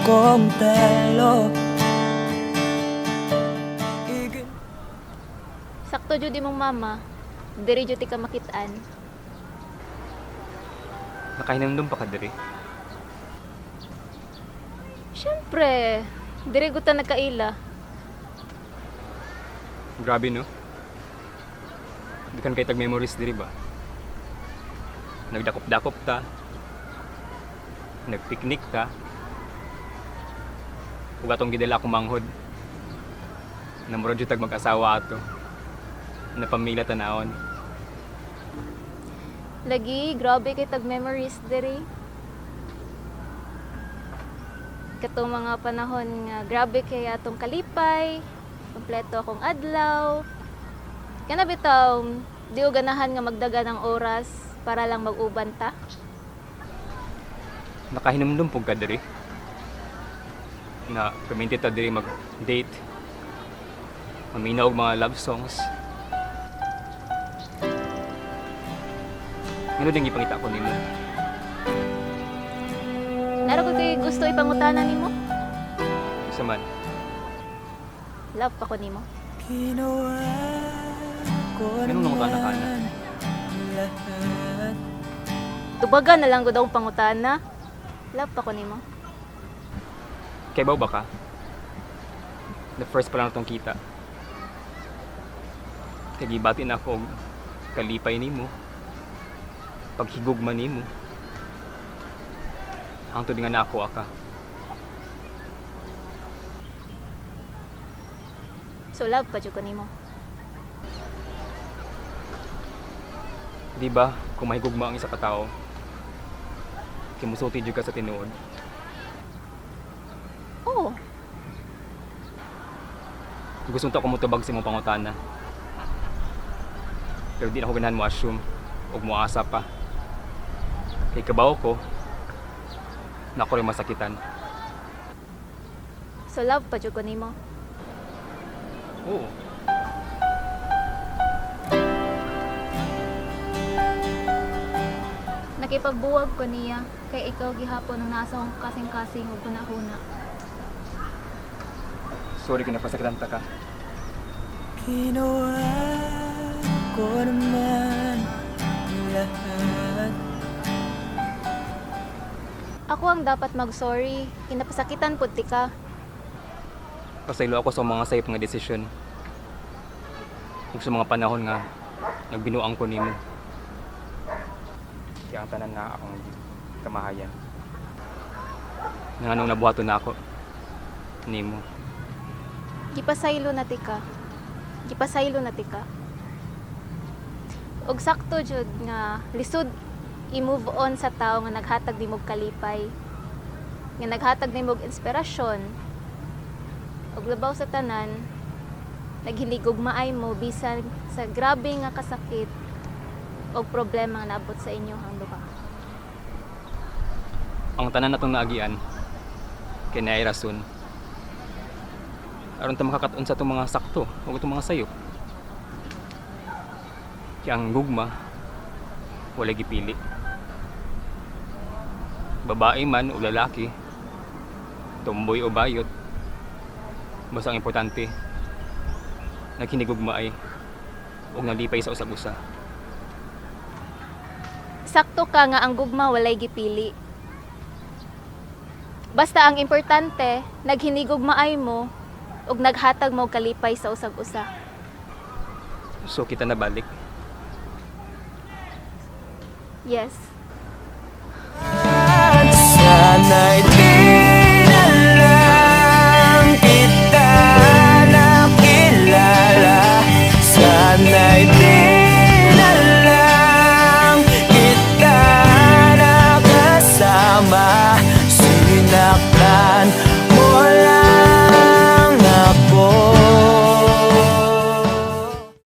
kong telo. Sakto jud imong mama, diri jud ka makitaan. Nakahinamdum pa ka diri. Syempre, diri gud ta nagkaila. Grabe no? Di kan kay tag memories diri ba? Nagdakop-dakop ta. Nagpiknik ta. Ug atong gidala akong manghod. Namurad jud tag mag-asawa ato. Na pamilya tanawon. Lagi, grabe kay tag memories diri. Katong mga panahon nga grabe kay atong kalipay, kompleto akong adlaw. Kana bitaw, di ko ganahan nga magdaga ng oras para lang mag-uban ta. Nakahinamdum pug ka diri. Na permitted ta diri mag-date. Maminaw og mga love songs. Ano din ipangita ko nimo? Naro ko kay gusto ipangutana nimo. Isa man. Love pa ko nimo. Ginawa ko Anong nangutana ka na? lahat. Tubagan na lang gud akong pangutana. Love pa ko nimo. Kay ba ka? The first pa lang itong kita. Kay gibati na ako og kalipay nimo. Paghigugma nimo. Hangtod nga na ako aka. So love pa jud ko nimo. Di ba, kung mahigugma ang isa ka tao, kimusulti jud ka sa tinuod. Oo. Gusto nito ako mutubag sa imong pangutana. Pero di na ako ganahan mo assume o mo asa pa. Kay kabaw ko, na ako rin masakitan. So love pa jud ko nimo. Oo. Nakipagbuwag ko niya kay ikaw gihapon nung nasa akong kasing-kasing ug hunahuna. Sorry kung napasakitan ta ka. Ginawa ko naman lahat. Ako ang dapat mag-sorry. Kinapasakitan pud ti ka. Pasaylo ako sa mga sayop nga desisyon. Ug sa mga panahon nga nagbinuang ko nimo. Kaya ang tanan na akong kamahayan. Nga nung nabuhaton na ako nimo. Gipasaylo na ti ka. Gipasaylo na ti ka. Og sakto jud nga lisod i-move on sa tao nga naghatag nimog kalipay. Nga naghatag nimog inspirasyon. Og labaw sa tanan, naghiligog maay mo bisan sa grabe nga kasakit og problema nga naabot sa inyo ang duha. Ang tanan natong naagian kay naay rason. Aron ta makakaton sa itong mga sakto o itong mga sayop. Kaya ang gugma wala gipili. Babae man o lalaki, tumboy o bayot, basta ang importante naghinigugma ay o nalipay sa usag-usa. Sakto ka nga ang gugma walay gipili. Basta ang importante, naghinigugmaay mo ug naghatag mo og kalipay sa usag-usa. So kita na balik. Yes.